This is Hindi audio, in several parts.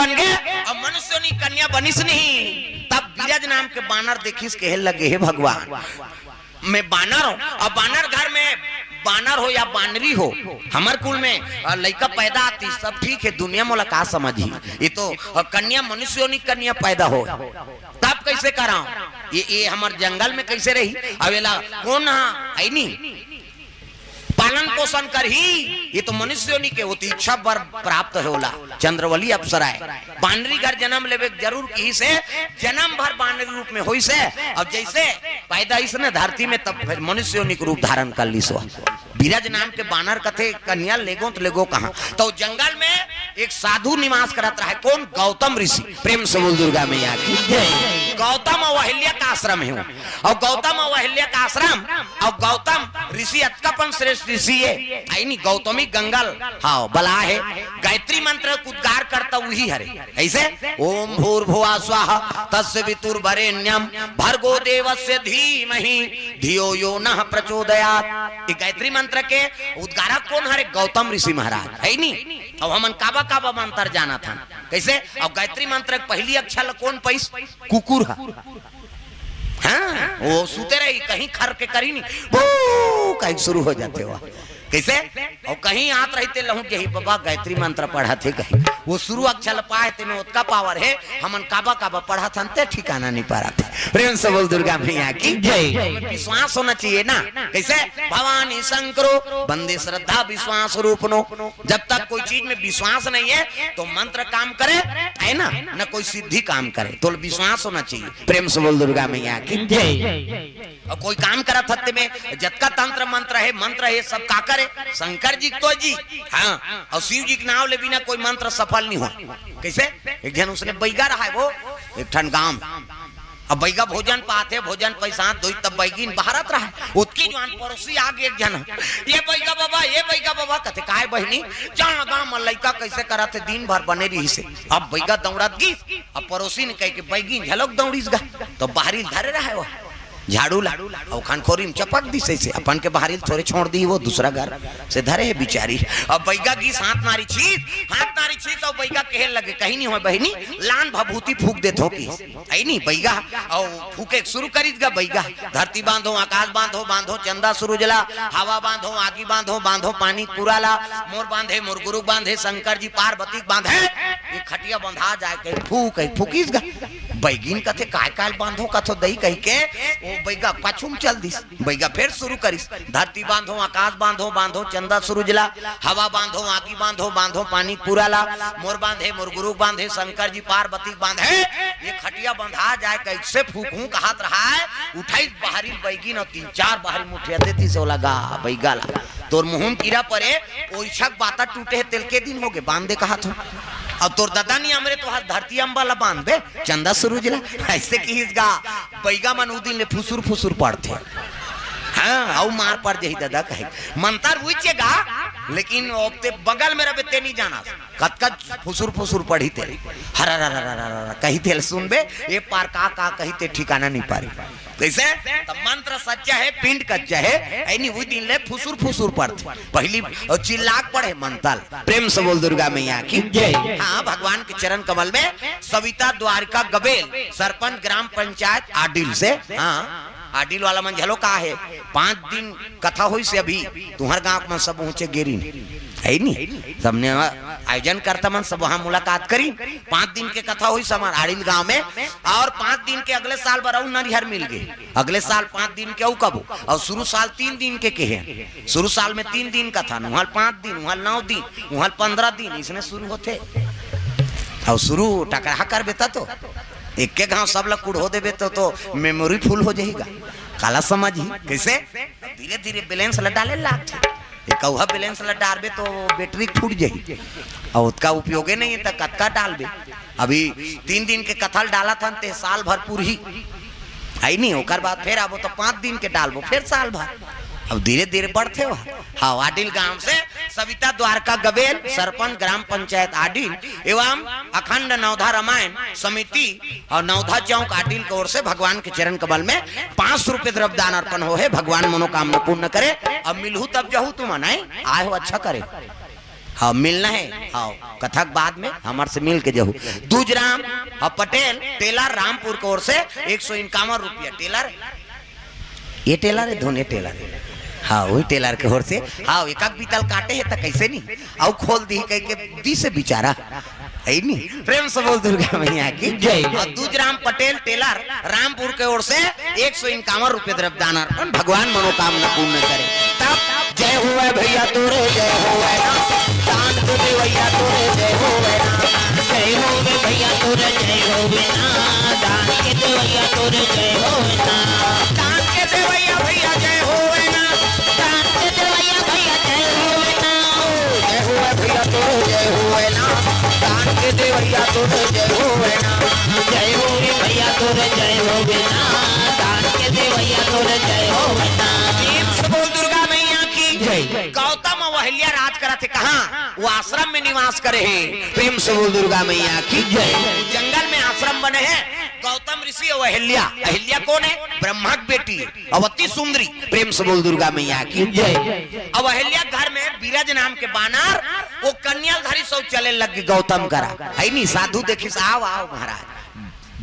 बन गए और मनुष्यों की कन्या बनिस नहीं। तब विराज नाम के बानर देखिस कहे लगे हे भगवान मैं बानर हूं और बानर घर में बानर हो या बानरी हो हमार कुल में लड़का पैदा आती सब ठीक है, दुनिया मोला का समझी ये तो कन्या मनुष्यों की कन्या पैदा हो तब कैसे करा ये हमार जंगल में कैसे रही अवेला कौन है नहीं पालन पोषण कर ही ये तो मनुष्यों के होती इच्छा बर प्राप्त होला। चंद्रवली अप्सरा है बानरी घर जन्म लेवे जरूर की से जन्म भर बानरी रूप में होई से अब जैसे पैदा इसने धरती में तब फिर मनुष्यों के रूप धारण कर ली सो। विराज नाम के बानर कथे कन्या लेगो तो लेगो कहाँ तो जंगल में एक साधु निवास करत रहा है कौन गौतम ऋषि। प्रेम से बोल दुर्गा मैया की जय। गौतम और अहिल्या का आश्रम है और गौतम और अहिल्या का आश्रम और गौतम ऋषि अतकापन श्रेष्ठ ऋषि है आई नहीं गौतमी गंगल हाँ बला है गायत्री मंत्र उद्गार करता वही हरे ऐसे ओम भूर्भुवः स्वाहा तस्य वितुर्वरेण्यं भर्गो देवस्य धीमहि धियो यो नः प्रचोदयात्। ये गायत्री मंत्र के उद्गारक कौन हरे गौतम ऋषि महाराज है नहीं। अब हमन काबा काबा मंत्र जाना था कैसे अब गायत्री मंत्र पहली अक्षर कौन पैस कुकुर हाँ वो सूते रही कहीं खर के करी नहीं वो कहीं शुरू हो जाते हो कैसे और कहीं आत रहते लहू के बाबा गायत्री मंत्र पढ़ा थे कहीं वो शुरू अक्षर पाए थे में उसका पावर है हमन काबा काबा पढ़ा था ते ठिकाना नहीं पा रहा था। प्रेम से बोल दुर्गा मैया की जय। विश्वास होना चाहिए ना कैसे भवानी शंकरो बंदे श्रद्धा विश्वास रूपनो जब तक कोई चीज में विश्वास नहीं है तो मंत्र काम करे है ना न कोई सिद्धि काम करे तो विश्वास होना चाहिए। प्रेम से बोल दुर्गा मैया की जय। और कोई काम करा थत्ते में जतका तंत्र मंत्र है सब का करे शंकर जी तो जी हाँ और शिव जी के नाम ले बिना कोई मंत्र सफल नहीं हुआ। कैसे एक जन उसने बैगा रहा है वो एक ठन गांव अब बैगा भोजन पाते भोजन पैसा दो तब बैगिन बहारत रहा है उसकी जवान पड़ोसी आगे एक जन ये बैगा बाबा कहते काहे बहनी जान गांव में लड़का कैसे करा थे दिन भर बने रही से अब बैगा दौड़त गी अब पड़ोसी ने कह के बैगिन झलक दौड़ीस गा तो बाहरी धरे रहा है वो झाड़ू लाड़ू और खानखोरी में चपक दी से अपन के बाहरी थोड़े छोड़ दी वो दूसरा घर से धरे है बिचारी। अब बैगा की हाथ मारी छीत और बैगा कहे लगे कहीं नहीं हो बहनी लान भभूति फूक देते हो की आई नहीं बैगा और फूके शुरू करी बैगा धरती बांधो आकाश बांधो बांधो चंदा सूरजला हवा बांधो आगी बांधो बांधो पानी पुराला मोर बांधे मोर गुरु बांधे शंकर जी पार्वती बांधे ये खटिया बंधा जाए फूकीस गा बैगिन कथे काय काल बांधो कथो दही कह के वो बैगा पाछुम चल दिस बैगा फिर शुरू करिस धरती बांधो आकाश बांधो बांधो चंदा सूरजला हवा बांधो आगी बांधो बांधो पानी पुराला मोर बांधे मोर गुरु बांधे शंकर जी पार्वती बांधे ये खटिया बंधा जाए कैसे फूकू कहत रहा है उठाई बाहरी बैगिन और 3-4 बाहरी मुठिया देती से लगा बैगा ला तोर मुंह कीड़ा परे ओइछक बाता टूटे तेल के दिन हो गए बांध दे कहा था अब तोर दादा नहीं हमरे तो हाथ धरती अम्बाला बांध दे चंदा सूरजला ऐसे की गा बैगा मन उदिन ले फुसुर पड़ते हाँ आउ मार पड़ जाही दादा कहे मंतर हुईचेगा लेकिन ओपते बगल में रबे ते नहीं जाना कत फुसुर पढ़ी ते हरा कही थे सुनबे ये पार का कही ते ठिकाना नहीं पारी कैसे तो मंत्र सच्चा है पिंड कच्चा है ऐनी वो दिन ले फुसुर पड़ते पहली चिल्लाक पड़े मंतल। प्रेम से बोल दुर्गा मैया की जय। हाँ भगवान के चरण कमल में सविता द्वारिका गबेल सरपंच ग्राम पंचायत आडिल से हाँ आडिल वाला मन झलो का है 5 दिन कथा हुई से अभी तुम्हारे गांव में सब ऊंचे गेरी है नहीं सबने आयोजन करता मन सब वहां मुलाकात करी 5 दिन के कथा हुई समार आडिल गांव में और 5 दिन के अगले साल बराऊ नरिहर मिल गए अगले साल 5 दिन के कब और शुरू साल 3 दिन के हैं शुरू साल में 3 दिन का था वहां 5 दिन वहां 9 दिन वहां 15 दिन इसने शुरू होते और शुरू टकरा कर बेता तो एक के गांव सब लोग हो देवे तो मेमोरी फुल हो जाएगा काला समझ ही कैसे धीरे धीरे बैलेंस डाले लाग एक बैलेंस डालबे तो बैटरी फूट जाएगी और उसका उपयोग नहीं है तो कतका डालबे अभी 3 दिन के कथल डाला था ते साल भर पूरी आई नहीं होकर बाद फिर अब तो 5 दिन के डालबो फिर साल भर अब धीरे धीरे बढ़ते हो। हाँ आडिल गांव से सविता द्वारका गबेल सरपंच ग्राम पंचायत आडिल एवं अखंड नवधा रामायण समिति और नवधा चौक आडिल की ओर से भगवान के चरण कमल में 500 रुपए द्रव्यदान अर्पण हो है। भगवान मनोकामना पूर्ण करे अब मिलहू तब जहू तुम आए हो अच्छा करे हाँ मिलना है, हाँ कथक बाद में हमारे से मिल के जहू। दूजराम पटेल टेलर रामपुर की ओर से 151 रुपया। टेलर ये टेलर है, धोने टेलर है, हाँ वही टेलर के ओर से। हाँ एक बीतल काटे है तो कैसे नहीं और खोल दी कह के दी से बेचारा है नहीं। प्रेम से बोल दुर्गा मैया की जय। और दूजराम पटेल टेलर रामपुर के ओर से 151 रुपये द्रव्य दान अर्पण। भगवान मनोकामना पूर्ण करे। तब जय हुए भैया तोरे जय हुए ना, दान तो भैया तोरे जय हुए ना, जय होवे भैया तोरे जय होवे ना, दान के देवैया तोरे जय होवे ना, दान के देवैया भैया जय होवे ना, दान के देवैया भैया जय होवे ना, जय हुए भैया तोरे जय होवे ना, दान के देवैया तोरे जय होवे ना, जय होवे भैया तोरे जय होवे ना, दान के देवैया तोरे जय होवे ना। बोल दुर्गा मैया की जय। गौतम और अहिल्या राज करा थे कहाँ? वो आश्रम में निवास करे हैं। प्रेम से बोल दुर्गा मैया की जय। जंगल में आश्रम बने हैं गौतम ऋषि और अहिल्या। अहिल्या कौन है? ब्रह्मा की बेटी, अवती सुंदरी। प्रेम से बोल दुर्गा मैया की जय। अब अहिल्या घर में बीरज नाम के बानर वो कन्याधारी सब चले लग गौतम करा है नहीं। साधु देखी आओ आओ महाराज,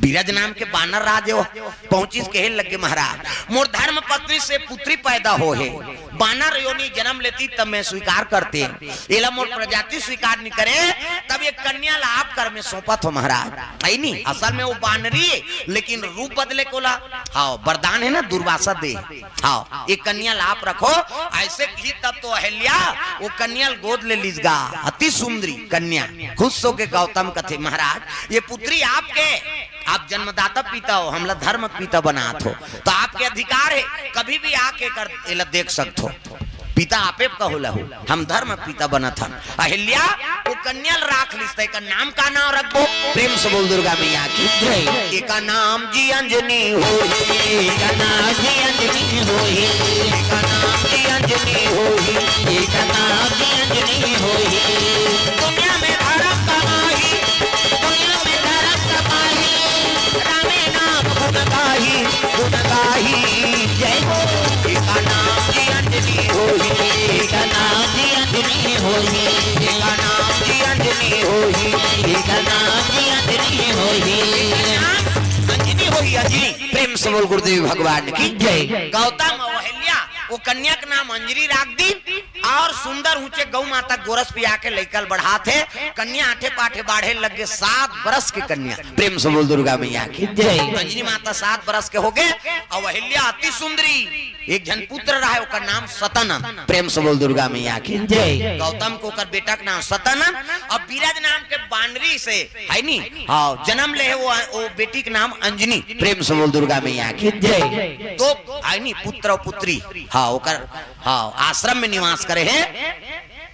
बीरज नाम के बानर राज पहुंची कहे लगे महाराज मोर धर्म पत्नी से पुत्री पैदा हो है। बानर योनि जन्म लेती तब मैं स्वीकार करते एला मोर प्रजाति स्वीकार नहीं करे तब ये कन्या लाभ कर में सौंपत हो महाराज है नहीं। असल में वो बानरी है लेकिन रूप बदले कोला। हाँ वरदान है ना दुर्वासा दे। हाँ ये कन्या लाभ रखो ऐसे की तब तो अहिल्या वो कन्या गोद ले लीजगा। अति सुंदरी कन्या खुश हो के गौतम कथे महाराज ये पुत्री आपके, आप जन्मदाता पिता हो, हमला धर्म पिता बनात हो तो आपके अधिकार है कभी भी आके कर एला देख सकते हो। पिता आपे कहला हो, हम धर्म पिता बना था। अहिल्या वो कन्या राख लिस्ते का नाम का नाम रखो। प्रेम से बोल दुर्गा मैया की जय। एक नाम जी अंजनी होई, एक नाम जी अंजनी होई, एक नाम जी अंजनी होई, एक नाम जी अंजनी होई। दुनिया में धर्म कमाई, दुनिया में धर्म कमाई, रामे नाम गुण गाही, गुण गाही जय हो। एक नाम जी अंजनी होई, एक नाम जी अंजनी होई, एक नाम जी अंजनी होई, एक नाम जी अंजनी होई, अंजनी होई अंजनी। प्रेम से बोल गुरुदेव भगवान की जय। गौतम और अहिल्या वो कन्या का नाम अंजनी राख दी और सुंदर ऊंचे गौ माता गोरस पिया के लेकर बढ़ा थे। कन्या आठे पाठे बाढ़े लगे 7 बरस की कन्या। प्रेम से बोल दुर्गा मैया की जय। अंजनी माता 7 बरस के हो गए और अहिल्या अति सुंदरी। एक जन पुत्र रहा है उसका नाम सतानंद। प्रेम से बोल दुर्गा मैया की जय। गौतम को कर बेटा का नाम सतानंद और बीरज नाम के बानरी से है नी हाँ जन्म ले वो बेटी का नाम अंजनी। प्रेम से बोल दुर्गा मैया की जय। तो है नी पुत्र और पुत्री हाँ ओकर हाँ आश्रम में निवास करे हैं।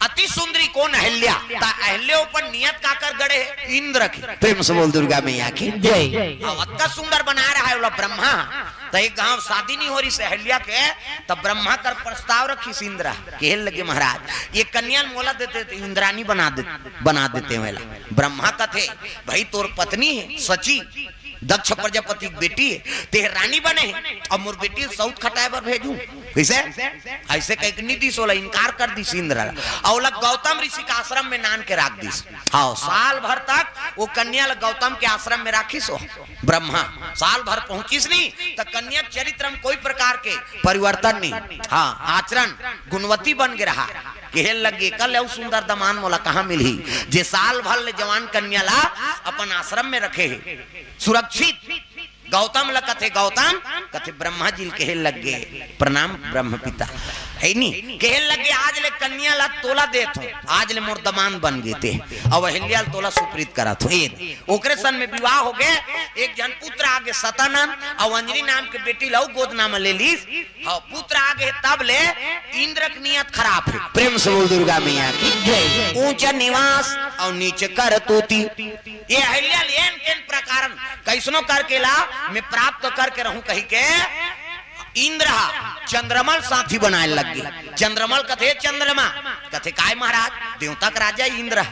अति सुंदरी कौन? अहिल्या। अहिल्या ऊपर नियत का कर गड़े है इंद्र की। प्रेम से बोल दुर्गा मैया की जय। अत्ता सुंदर बना रहा है ब्रह्मा। तो एक गांव शादी नहीं हो रही से अहिल्या के तब ब्रह्मा कर प्रस्ताव रखी इंद्रा कहे लगे महाराज ये कन्या मोला देते इंद्रानी बना देते वेला। ब्रह्मा कथे भाई तोर पत्नी है सची दक्ष प्रजापति की बेटी है ते रानी बने और मोर बेटी साउथ खटाए पर भेजू कैसे ऐसे कई नीति सोला इनकार कर दी इंद्रा और गौतम ऋषि के आश्रम में नान के राख दी। हाँ साल भर तक वो कन्या गौतम के आश्रम में राखी सो। ब्रह्मा साल भर पहुंचीस नहीं तो कन्या चरित्र में कोई प्रकार के परिवर्तन नहीं। हाँ आचरण गुणवती बन के रहा कहल लगे कल सुंदर दमान मोला कहाँ मिली जे साल भर जवान कन्या ला अपन आश्रम में रखे है सुरक्षित। गौतम ल कथे गौतम कथे ब्रह्मा जी कहे लगे प्रणाम ब्रह्म पिता है नी कहे लगे आज ले कन्या ला तोला देत हो आज ले मोर दमान बन गए थे और अहिल्या तोला सुप्रीत करा थो। ओकरे सन में विवाह हो गए। एक जन पुत्र आगे सतानंद और अंजनी नाम के बेटी लऊ गोद नाम ले ली और पुत्र आगे तब ले इंद्र की नियत खराब है। प्रेम से बोल दुर्गा मैया की जय। ऊंचा निवास और नीचे कर तोती ये अहिल्या लेन केन प्रकार कैसनो करके ला मैं प्राप्त करके रहूं कही के इंद्र चंद्रमल साथी बनाए लग गई। चंद्रमल कथे चंद्रमा कथे काय महाराज देवता का राजा इंद्र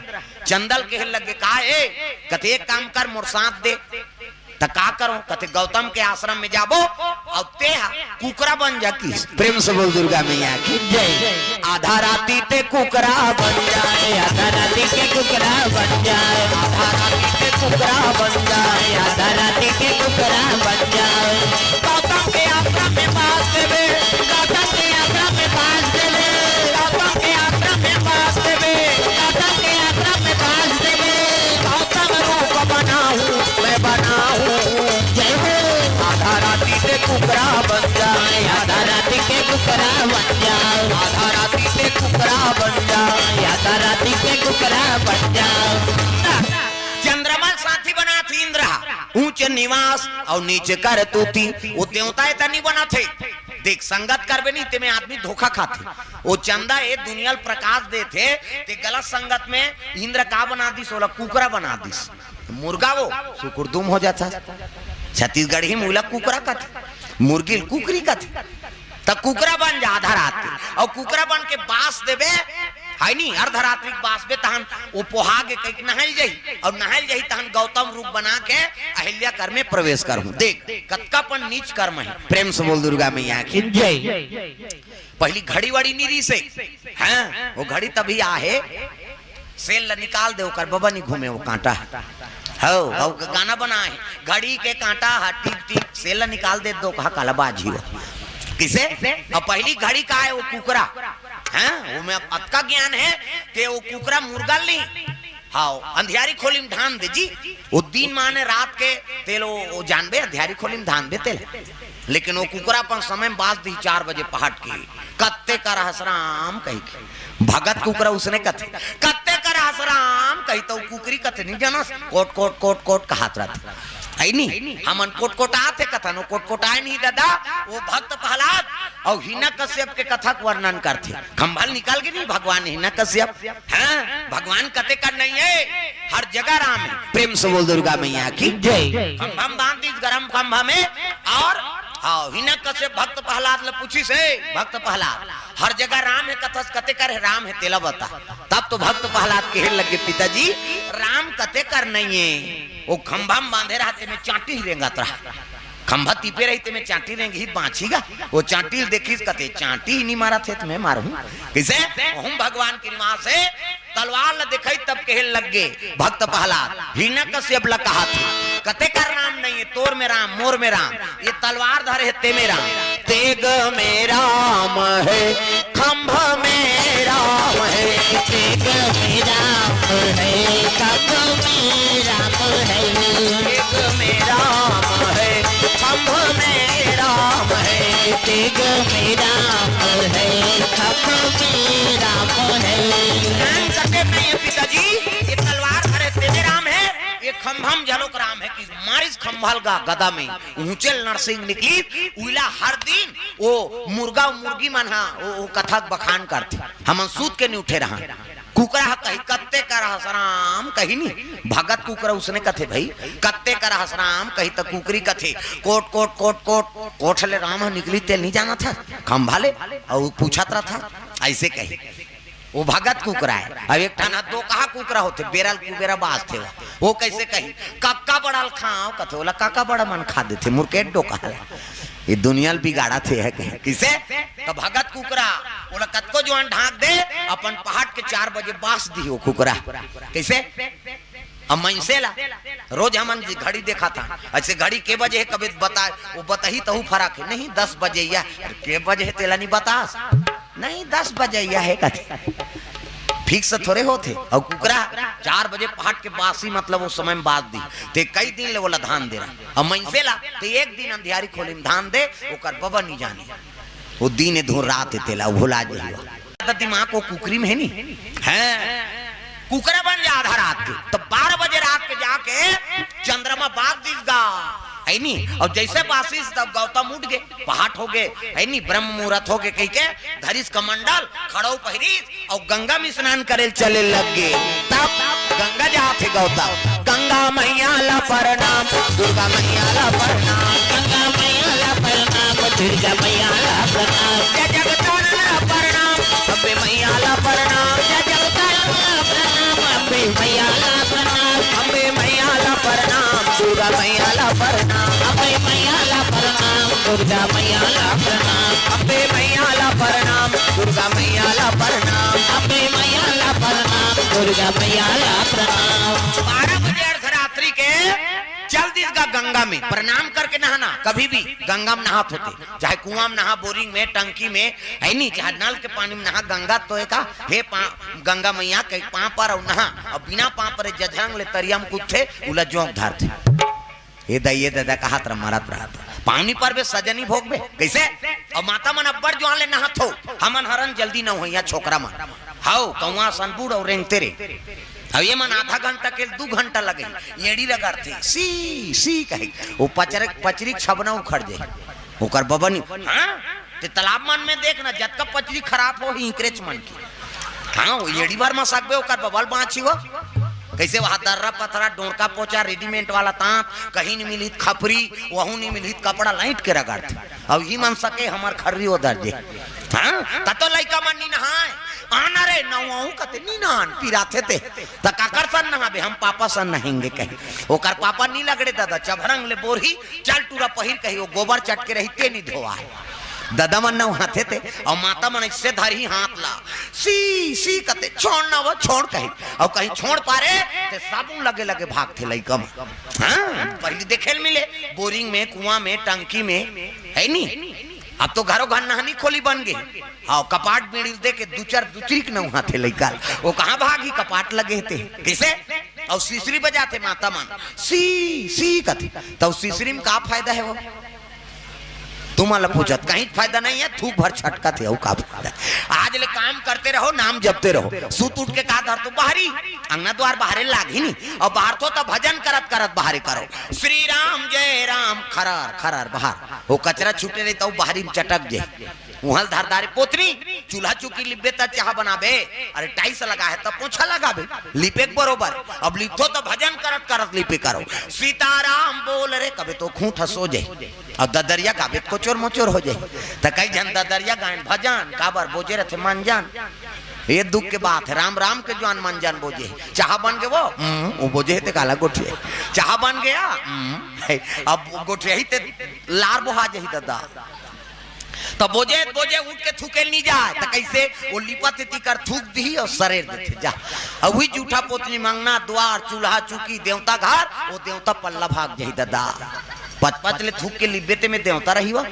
चंदल कहे लगे का कथे एक काम कर मोर साथ दे तो का करो कहते गौतम के आश्रम में जाबो और ते कुकरा बन जा की। प्रेम से बोल दुर्गा मैया की जय। आधा राती ते कुकरा बन जाए, आधा राती के कुकरा बन जाए, आधा राती के कुकरा बन जाए, आधा राती के कुकरा बन जाए। गौतम के आश्रम में बास देवे, गौतम के आश्रम में बास देवे, गौतम के आश्रम में बास देवे, गौतम के आश्रम में बास देवे। गौतम रूप बनाऊं मैं बनाऊं जय हो। आधा राती के कुकरा बन जाए, आधा राती के कुकरा बन जाए, आधा राती के कुकरा बन जाए, आधा राती के कुकरा बन जाए। चंद्रमा साथी बना थी इंद्र, ऊंच निवास और नीचे कर तूती। वो देवता तनी बना थे। देख संगत करबे नहीं ते में आदमी धोखा खाते। वो चंदा ये दुनिया प्रकाश दे थे ते गलत संगत में इंद्र का बना दी सोला कुकरा बना दी। मुर्गा वो सुकुरदुम हो जाता। छत्तीसगढ़ ही मूला कुकरा का मुर्गी कुकरी का तब कुकरा बन जा आधा रात और कुकरा बन के बास देवे है नी अर्धरात्रि बास बे तहन वो पोहा के कहीं नहल जाई और नहल जाई तहन गौतम रूप बना के अहिल्या कर में प्रवेश करूं। देख कतकापन नीच कर्म है। प्रेम से बोल दुर्गा मैया की जय। पहली घड़ी वड़ी निरी से हैं वो घड़ी तभी आहे सेल निकाल दे ओकर बबा नहीं घूमे वो कांटा हो गाना बनाए घड़ी के कांटा टिक टिक सेल निकाल दे दो कहा काला बाजी हो किसे। और पहली घड़ी का है वो कुकरा हैं वो में अतका ज्ञान है कि वो कुकरा मुर्गा नहीं हाँ अंधियारी खोली में धान दे जी। वो दिन माने रात के तेलो वो जानबे अंधियारी खोली में धान दे तेल। लेकिन वो कुकरा अपन समय में बास दी 4 बजे पहाड़ की कत्ते कर हसराम कही के भगत कुकरा उसने कथे कत्ते कर हसराम कही तो कुकरी कथे नहीं जाना कोट कोट कोट कोट कहात रहता है नहीं हमन कोट कोट आते कथन वो कोट कोट आए नहीं दादा। वो भक्त प्रहलाद और हिना कश्यप के कथा का वर्णन करते। खंभल निकाल के नहीं भगवान हिना कश्यप हैं भगवान कते कर नहीं है हर जगह राम है। प्रेम से बोल दुर्गा मैया की जय। खंभम बांध दी गरम खंभा में और हाँ हिना कश्यप भक्त प्रहलाद ले पूछी से भक्त प्रहलाद हर जगह राम है कथस कते कर है राम है तेला बता। तब तो भक्त प्रहलाद के लगे पिताजी राम कते कर नहीं है। वो खंभा में बांधे रहते में चांटी ही रेंगत रहा खंभा तीपे रहते में चांटी रेंगी बाँचीगा वो चांटी देखी कते चांटी ही नहीं मारा थे तुम्हें मारू किसे हम भगवान की निवास है तलवार ल दिखाई तब कहे लग गए भक्त प्रहलाद हिना कश्यप ल कहा था कते कर राम नहीं है तोर में राम मोर में राम ये तलवार धरे है ते में राम तेग में राम है खंभ में राम है तेग में राम है खंभ में राम है तेग में राम है खंभ में राम है तेग में राम है खंभ में राम है। पिताजी ये तलवार धरे तेरे राम है ये खंभम जलोक राम है कि मारिस खंभल का गदा में ऊंचे नरसिंह निकली उला हर दिन वो मुर्गा मुर्गी मन वो कथा बखान करते हम सूत के नहीं उठे रहा कुकरा कही कत्ते कर हसराम कही नहीं भगत कुकरा उसने कथे भाई कत्ते कर हसराम कही तो कुकरी कथे कोट कोट कोट कोट कोट ले राम निकली तेल नहीं जाना था खंभाले और पूछा था ऐसे कही वो भगत कुकरा है। अब एक ठाना दो कहा कुकरा होते बेरल कुबेरा बास थे वो कैसे कही कक्का बड़ाल खाओ कथे बोला काका बड़ा मन खा देते मुर्केट डोका ये दुनिया बिगाड़ा थे है कहे किसे तो भगत कुकरा बोला कतको जवान ढाक दे अपन पहाड़ के 4 बजे बास दी वो कुकरा कैसे अब मैसेला रोज हम घड़ी देखा था ऐसे घड़ी के बजे है कभी बता वो बताही तो फर्क है नहीं 10 बजे या के बजे है तेला नहीं बता नहीं 10 बजे या है कथे फिक्स थोड़े होते और कुकरा 4 बजे पहाड़ के बासी मतलब वो समय में बात दी ते कई दिन ले बोला धान दे रहा अब मैसेला तो एक दिन अंधियारी खोली में धान दे ओकर बबा नहीं जाने वो दिन धुर रात तेला भुला जाइए दिमाग को कुकरी में है नहीं है कुकरा बन जा आधा रात के तो 12 बजे रात के जाके चंद्रमा बाग दिख गा है नी और जैसे बासिस तब गौतम उठ गए पहाड़ हो गए है नी ब्रह्म मुहूर्त हो गए कही के धरिस कमंडल खड़ो पहरी और गंगा में स्नान करे चले लग गए। तब गंगा जाते गौतम गंगा मैया ला प्रणाम दुर्गा मैया ला प्रणाम गंगा मैया ला प्रणाम दुर्गा मैया ला प्रणाम जय जगतारा प्रणाम अम्बे मैया ला प्रणाम जय जगतारा प्रणाम अम्बे मैया ला प्रणाम अम्बे मैया ला प्रणाम दुर्गा मैया ला प्रणाम दुर्गा मैया ला प्रणाम, अम्बे मैया ला प्रणाम, दुर्गा मैया ला प्रणाम, अम्बे मैया ला प्रणाम, दुर्गा मैया ला प्रणाम। 12 बजे अर्धरात्रि के जल्दी इसका गंगा में प्रणाम करके नहाना। कभी भी गंगा में नहात होते, चाहे कुआं में नहा, बोरिंग में, टंकी में, है नहीं, चाहे नल के पानी में नहा, गंगा तो एक हे गंगा मैया के पाँव पर और नहा, और बिना पाँव पर जझंग ले तरिया में कूदते उला जोंक धारते। ये दादा का हाथ मारत रहा पानी पर बे सजनी भोग बे कैसे। और माता मन अब्बर जो ले नहात हो, हमन हरन जल्दी न हो, छोकरा मन हाउ कौआ सनपुर और रेंगते रे। अब ये मन आधा घंटा के 2 घंटा लगे येड़ी लगाते सी सी कहे वो पचरी छबना उखड़ जाए ओकर बबन। हाँ ते तालाब मन में देखना जतका पचरी खराब हो ही इंकरेज मन की। हाँ वो येड़ी भर में सकबे ओकर बबल बाँची हो कैसे वहाँ दर्रा पथरा डोरका पोचा रेडीमेड वाला तांत कहीं नहीं मिली, खपरी वहू नहीं मिली, कपड़ा लाइट के रगड़ते। अब ही मन सके हमार खर्री उधर जे। हाँ ततो लइका मन नी नहाए आना रे नौऊ कते नी नहान पिराथे ते त काकर सन नहाबे, हम पापा सन नहेंगे कहे। ओकर पापा नी लगड़े दादा चभरंग ले बोरही चल टूरा पहिर कही वो गोबर चटके रही ते नी धोआ दादा मन नहाते थे। और माता मन इससे धरी हाथ ला सी सी कते छोड़ ना वो छोड़ कहे, और कहीं छोड़ पारे ते साबुन लगे लगे भागते लइका। हाँ पहले देखे मिले बोरिंग में, कुआं में, टंकी में, है नी। अब तो घरों घर नहानी खोली बन गए। हाँ कपाट बीड़ी दे के दूचरी न वहां थे लइका, वो कहाँ भागी कपाट लगे थे किसे। और सीसरी बजाते माता मन सी सी कथे, तो सीसरी में का फायदा है वो तुम्हारा पूछत कहीं फायदा नहीं है, थूक भर छटका थे वो का फायदा। आज ले काम करते रहो, नाम जपते रहो, सूत उठ के का धर तो बाहरी अंगना द्वार बाहरे लाग ही नहीं, और बाहर तो भजन करत करत बाहरे करो श्री राम जय राम खरार खरार बाहर वो कचरा छूटे रही तो बाहरी चटक जाए। वहां धारदारी पोतरी चूल्हा चुकी लिपे तब चाह बनाबे, अरे टाइल्स लगा है तब पोछा लगाबे लिपे बरोबर। अब लिपो तो भजन करत करत लिपे करो सीताराम बोल रे कभी तो खूंट हसो जाए, और ददरिया गाबे को चोर मोचोर हो जाए। तो कई जन ददरिया गायन भजन काबर बोझे रहे मन जान, ये दुख के बात है। राम राम के जवान मन जान बोझे चाह बन गए वो बोझे ते काला गोठे चाह बन गया। अब गोठे ही ते लार बोहा जही दादा तो बोझे बोझे उठ के थूके नहीं जाए तो कैसे वो लिपत कर थूक दी और सरेर देते जा। अब वही जूठा पोतनी मंगना द्वार चूल्हा चुकी देवता घर वो देवता पल्ला भाग जही दादा। पच ले थूक के लिबेते में देवता रही हुआ।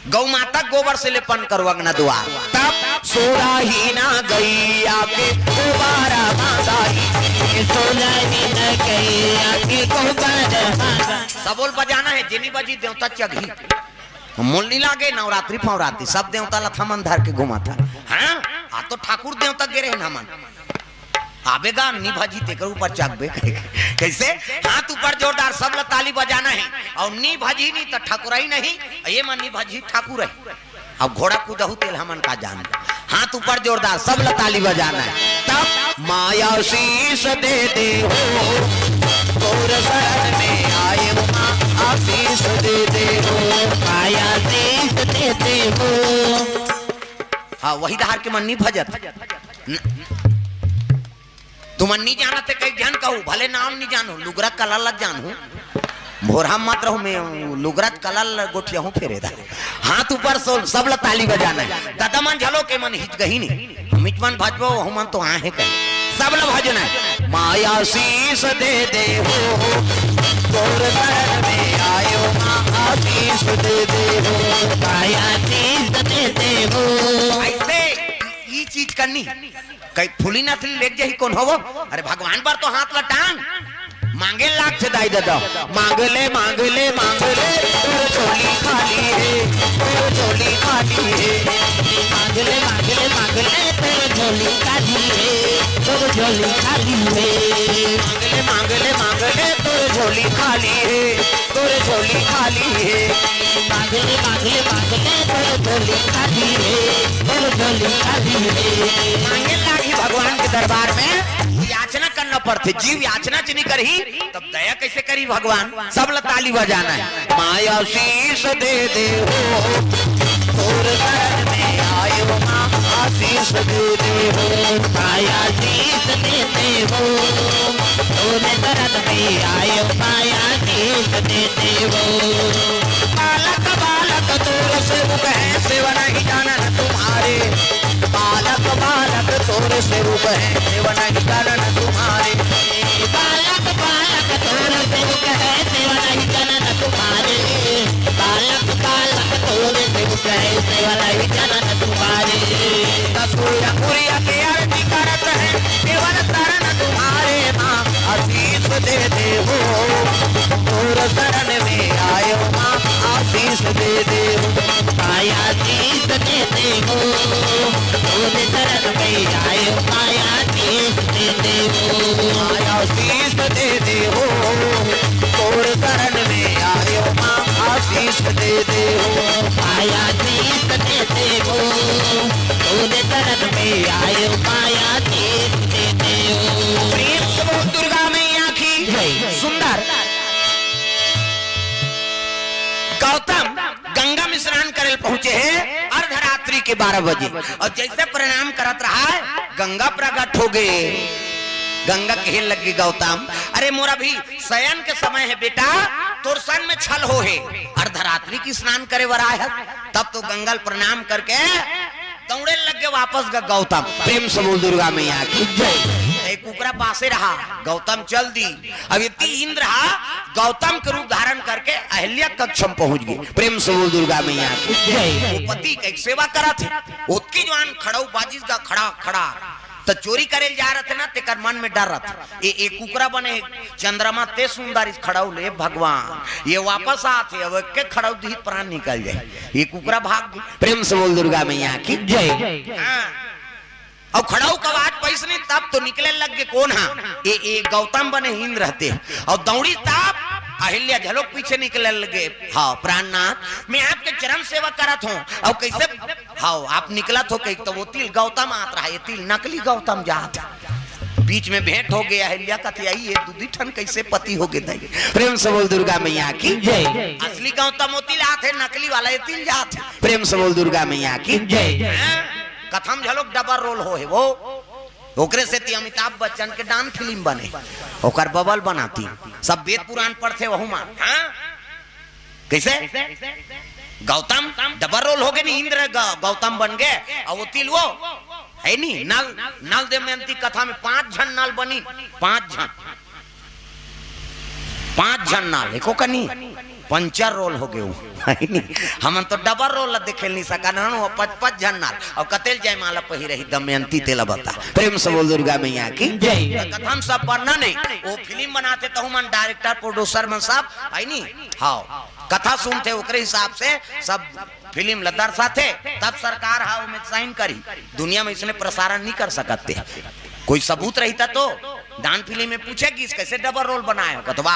गौ माता गोबर से लेपन करो अंगना द्वार, तब सोरा ही ना गई आके दोबारा मांगाई, सोना ही न गैया के गोबर सबोल बजाना है जेनी बजी देवता चघी मूल नहीं लागे। नवरात्रि फवरात्रि सब देवता लथमन धर के घुमा था। हाँ आ तो ठाकुर देवता गिरे है नमन आवेगा नी भाजी तेकर ऊपर चाकबे कैसे हाथ ऊपर जोरदार सब ताली बजाना है। और नी भाजी नहीं तो ठाकुराई नहीं, ये मन नी भाजी ठाकुर है। अब घोड़ा कूदहू तेल हमन का जान, हाथ ऊपर जोरदार सब ताली बजाना है। तब माया शीश दे दे हो तोर शरण में आए मां आशीष दे दे हो, माया शीश दे दे हो। हाँ वही धार के मन नहीं भजत तुम नहीं जाना थे कई जान कहूँ भले नाम नहीं जानो लुगरा कलाल जानू भोरा मात्र हूँ मैं लुगरा कलाल गोठिया हूँ फेरे दा हाथ ऊपर सोल सब ताली बजाना है। दादा मन झलो के मन हिच गही नहीं मिच मन भजबो हूँ मन तो आहे कहीं सब लोग भजना है। माया शीश दे दे हो तोर शरण में आयो मां आशीष दे दे हो, माया शीश दे दे हो। ऐसे ये चीज करनी कई फुली नथली लेट जाही कौन हो। अरे भगवान पर तो हाथ लटांग मांगे लाख से दाई दादा मांगले मांगले मांगले तोर झोली खाली है तोर झोली खाली है, मांगले मांगले मांगले तेरे झोली खाली है तोर झोली खाली है, मांगले मांगले मांगले तोर झोली खाली है तोर झोली खाली है, मांगले मांगले मांगले तोर झोली खाली है तोर झोली खाली है। मांगे लागी भगवान के दरबार में याचना करना पड़ते, जीव याचना च नहीं करी तब दया कैसे करी भगवान। सब ताली बजाना है। माया शीश दे दे हो तोर शरण में आयो मां आशीष दे दे हो, माया शीश दे दे हो तोर शरण में आयो माया शीश दे दे हो। बालक बालक तोर सेवक है सेवा नहीं जाना न तुम्हारे, बालक बालक तोर सेवक है सेवा नहीं जाना न तुम्हारे, बालक बालक तोर सेवक है सेवा नहीं जाना न तुम्हारे, बालक बालक तोर सेवक है सेवा नहीं जाना न तुम्हारे, सूर्य मुरिया के आरती करत है केवल शरण तुम्हारे, माँ आशीष दे देवो तोर शरण में आयो, माँ आशीष दे देवो, माया आशीष दे देवो तोर शरण में आयो, माया आशीष दे देवो, माया आशीष दे देवो तोर शरण में आयो, माँ आशीष दे देवो, माया आशीष दे देवो तोर शरण में आयो, माया आशीष दे देवो। प्रेम से बोल दुर्गा मैया की जय। सुंदर गौतम गंगा में स्नान करे पहुंचे हैं अर्धरात्रि के 12 बजे, और जैसे प्रणाम करत रहा है गंगा प्रकट हो गए। गंगा कहे लगी गौतम, अरे मोरा भी शयन के समय है बेटा, तोर सन में छल हो है, अर्धरात्रि की स्नान करे वर आया। तब तो गंगा प्रणाम करके दौड़े लग गए वापस गौतम। प्रेम से बोल दुर्गा मैया की जय। एक कुकरा पासे रहा, गौतम चल दी। अब इतनी इंद्र रहा, गौतम के रूप धारण करके अहिल्या कक्ष में पहुंच गए। प्रेम से बोल दुर्गा मैया की जय। वो पति की सेवा करा थे, उसकी जवान खड़ाऊ बाजिश का खड़ा खड़ा तो चोरी करे जा रहे थे ना, तेकर मन में डर रहा था। ये कुकरा बने चंद्रमा ते सुंदर इस खड़ाऊ ले भगवान, ये वापस आते अब के खड़ाऊ दी प्राण निकल जाए, ये कुकरा भाग गई। प्रेम से बोल दुर्गा मैया की जय। अब खड़ाऊ का आवाज पैसे नहीं, तब तो निकले लग गए कौन हा, ये गौतम बने इंद्र रहते, और दौड़ी तब अहिल्या झलोक पीछे निकले लगे। हाँ प्राणनाथ, मैं आपके चरण सेवा करत हूँ, और कैसे हाँ आप निकलत हो कहीं, तो वो तिल गौतम आत रहा, ये तिल नकली गौतम जात। बीच में भेंट हो गया, अहिल्या का थी ये दूधी ठन कैसे पति हो गए। प्रेम से बोल दुर्गा मैया की जय। असली गौतम तिल आते, नकली वाला ये तिल जात। प्रेम से बोल दुर्गा मैया की जय। कथम झलोक डबल रोल हो है वो, ओकरे से ती अमिताभ बच्चन के डांस फिल्म बने, ओकर बबल बनाती, सब वेद पुराण पढ़ते वहु मां। कैसे गौतम डबल रोल हो गए, इंद्र गौतम बन गए, और वो तिल वो है नी नल नल दमयंती कथा में 5 जन नल बनी, 5 जन नल एको कनी पंचर रोल हो गए। हम तो डबल रोल देखे नहीं सका ना, 5 जन नाल, और कतेल जय माला पही रही दमयंती तेला बता। प्रेम से बोल दुर्गा मैया की जय। कथम सब बनना नहीं, वो फिल्म बनाते तो मन डायरेक्टर प्रोड्यूसर मन सब है नी, हाँ कथा सुनते ओकरे हिसाब से सब फिल्म लदर साथे, तब सरकार हाँ में साइन करी। दुनिया में इसने प्रसारण नहीं कर सकते, कोई सबूत रहता तो डांस फिल्म में पूछेगी कैसे डबल रोल बनाए, कतवा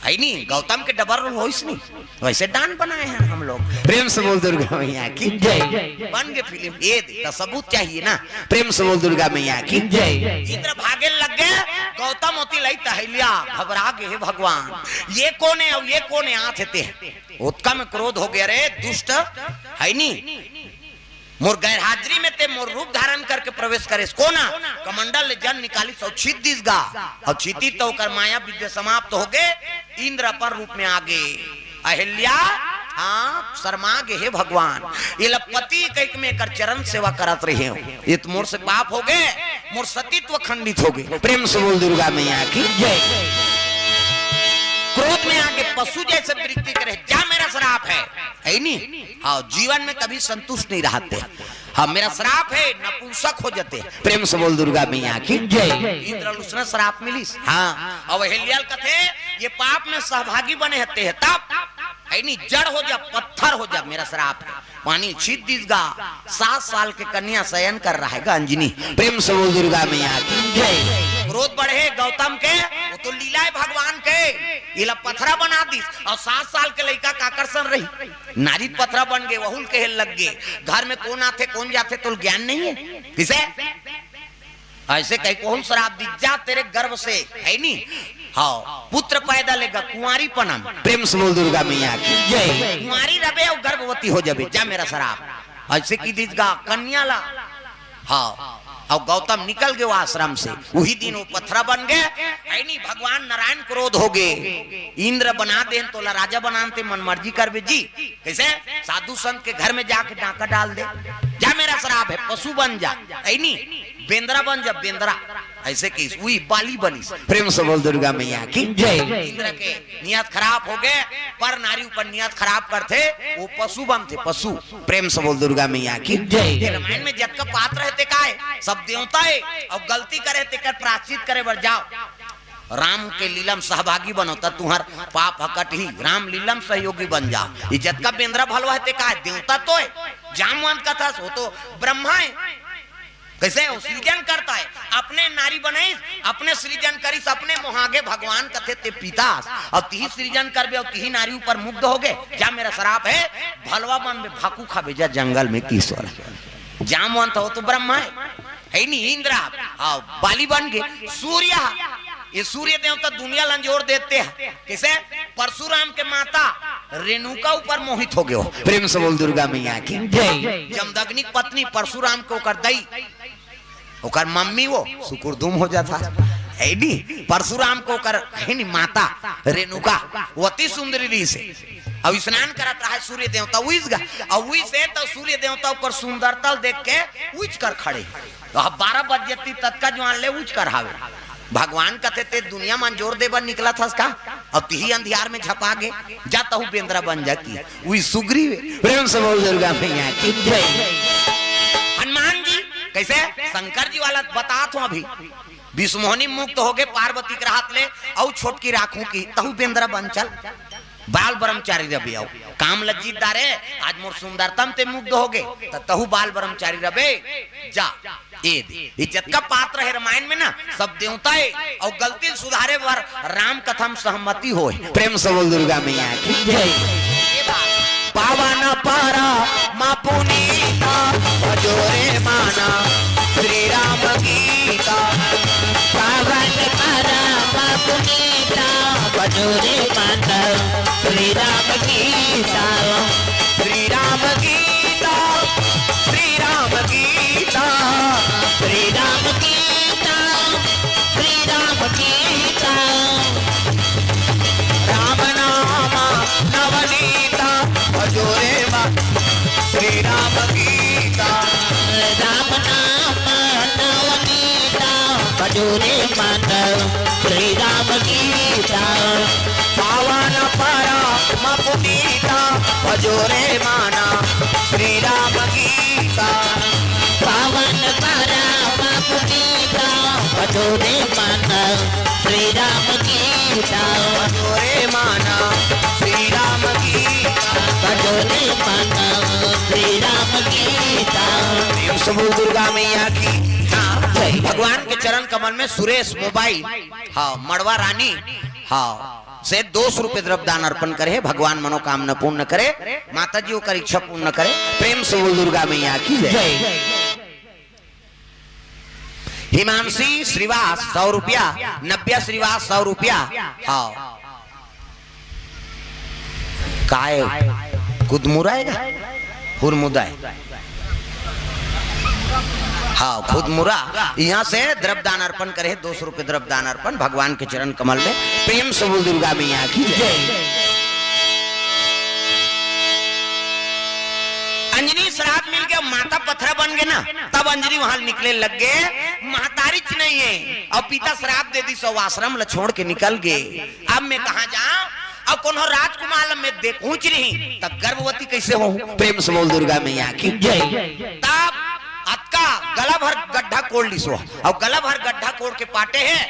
है नहीं गौतम के डबल रोल हो नहीं, वैसे डांस बनाए हैं हम लोग। प्रेम से बोल दुर्गा मैया की जय। बन गए फिल्म, ये तो सबूत चाहिए ना। प्रेम से बोल दुर्गा मैया की जय। इंद्र भागे लग गए, गौतम होती लाई तहलिया घबरा गए, भगवान ये कौन है और ये कौन है आते थे। उत्का में क्रोध हो गया, रे दुष्ट है नहीं, मोर गैर हाजरी में ते मोर रूप धारण करके प्रवेश करे कोना, कमंडल ले जन निकाली सौ छिद्दिस गा, और छिती तो कर माया विद्या समाप्त हो गए, इंद्र पर रूप में आगे। अहिल्या हाँ शर्मा गे, हे भगवान ये लपति कई में कर चरण सेवा करत रहे हो, ये तो मोर से पाप हो गए, मोर सतीत्व खंडित हो गए। प्रेम से बोल दुर्गा मैया की जय। क्रोध में आके पशु जैसे वृत्ति करे, जा मेरा श्राप है नहीं, हाँ जीवन में कभी संतुष्ट नहीं रहते, हाँ मेरा श्राप है नपुंसक हो जाते। प्रेम से बोल दुर्गा मैया की जय। इंद्र श्राप मिलिस, हाँ और अहिल्याल कथे ये पाप में सहभागी बने हते है, तब है नहीं जड़ हो जा पत्थर हो जा, मेरा श्राप है। पानी छीत दीसगा, 7 साल के कन्या शयन कर रहा है अंजनी। प्रेम से बोल दुर्गा मैया की जय। क्रोध बढ़े गौतम के, वो तो लीला है भगवान के, ये पथरा बना दी, और 7 साल के लड़का का आकर्षण रही, नारी पथरा बन गए, वहुल के लग गए। घर में कौन आते कौन जाते तो ज्ञान नहीं है किसे, ऐसे कहीं कौन शराब दी जा तेरे गर्भ से है नहीं, हाँ पुत्र पैदा लेगा कुंवारी पनम। प्रेम से बोल दुर्गा मैया की जय। कुंवारी रबे और गर्भवती हो जाबे, जा मेरा शराब ऐसे की दीजगा कन्या ला, हाँ और गौतम निकल गए आश्रम से। वही दिन वो पत्थरा बन गए। ऐनी भगवान नारायण क्रोध हो गए, इंद्र बना दे तो राजा बनाते मन मर्जी कर बे जी। कैसे साधु संत के घर में जाके डाका डाल दे, जा मेरा श्राप है पशु बन जा, ऐनी बेंद्रा बन जा बेंद्रा। ऐसे की वही बाली बनी। प्रेम से बोल दुर्गा मैया की जय। इंद्र के नियत खराब हो गए, पर नारी ऊपर नियत खराब करते, वो पशु बनते पशु। प्रेम से बोल दुर्गा मैया की जय। रामायण में जग का पात्र रहते का है सब देवता है, और गलती करे ते कर प्रायश्चित करे बर जाओ, राम के लीलम सहभागी बनोता तुम्हार पाप हकट ही, राम लीलम सहयोगी बन जाओ। इज्जत का बेंद्रा भलवा है का है, देवता तो है, जामवंत का था वो तो ब्रह्मा है। कैसे वो सृजन करता है, अपने नारी बनाई अपने सृजन करीस, अपने मोहागे भगवान कथे ते पिता और तिही सृजन करबे और तिही नारी ऊपर मुग्ध हो गए। जा मेरा श्राप है भलवा बन में भाकू खा भेजा जंगल में किशोर। जामवंत हो तो ब्रह्मा है नहीं, इंद्र बाली बन गए। सूर्य, ये सूर्य देवता दुनिया लंजोर देते हैं। कैसे परशुराम के माता रेणुका ऊपर मोहित हो गए। प्रेम से बोल दुर्गा मैया की जय। जमदग्नि पत्नी परशुराम को कर दई, ओकर मम्मी वो सुकुरदुम हो जाता है नी। परशुराम को कर है नी माता रेणुका वो अति सुंदरी री से अब स्नान करता है सूर्य देवता उइस गा, और उइस से तो सूर्य देवता ऊपर सुंदरता देख के उइच कर खड़े। तो अब 12 बजे तत्का जवान ले उइच कर हावे। भगवान कहते ते दुनिया में जोर देवर निकला था उसका, और तिही अंधियार में झपा गे जाता हूँ बेंद्रा बन जाती वही सुग्री। प्रेम से बोल दुर्गा मैया की जय। हनुमान जी कैसे शंकर जी वाला बता तो अभी विष्णुमोहनी मुक्त हो गए, पार्वती के हाथ ले और छोटकी राखू की तहु बेंद्रा बन चल बाल ब्रह्मचारी रबे आओ काम लज्जित दारे आज मोर सुंदरतम ते मुग्ध हो गए तहु बाल ब्रह्मचारी रबे जा। इज्जत का पात्र है रामायण में ना, सब देवता है और गलती सुधारे पर राम कथम सहमति हो। प्रेम से बोल दुर्गा मैया की जय। पावन पारा मां पुनीता भजोरे माना श्री राम गीता। पावन पारा मां पुनीता भजोरे माना श्री राम गीता। श्री राम गीता, श्री राम गीता, श्री राम गीता, श्री राम गीता। राम नाम नवनीता भजोरे मां श्री राम गीता। राम नाम नवनीता भजोरे माना श्री राम गीता। पावन परम पुनीता भजोरे माना श्री राम गीता। पावन परम पुनीता भजोरे माना श्री राम गीता। भजोरे माना श्री राम गीता। भजोरे माना श्री राम गीता। प्रेम से बोल दुर्गा मैया की हाँ। भगवान के चरण कमल में सुरेश मोबाइल हाँ मड़वा रानी हाँ से 200 रुपए द्रव्यदान अर्पण करे, भगवान मनोकामना पूर्ण करे, माता जी का इच्छा पूर्ण करे। प्रेम से बोल दुर्गा मैया की जय। हिमांशी श्रीवास 100 रुपया, नव्या श्रीवास 100 रुपया हाँ काय खुदमुरा है हुरमुदा है हाँ खुदमुरा यहाँ से द्रव्यदान अर्पण करे 200 रुपए द्रव्यदान अर्पण भगवान के चरण कमल में। प्रेम से बोल दुर्गा मैया की जय। अंजनी श्राप मिल गया, माता पत्थर बन गए ना, तब अंजनी वहां निकले लग गए। महतारिच नहीं है और पिता श्राप दे दी, सो आश्रम ल छोड़ के निकल गए। अब मैं कहा जाऊं, अब कौन राजकुमार में देखूं नहीं तब गर्भवती कैसे हो। प्रेम से बोल दुर्गा मैया की जय। तब अतका गला भर गड्ढा कोड़ ली सो, और गला भर गड्ढा कोड़ के पाटे है,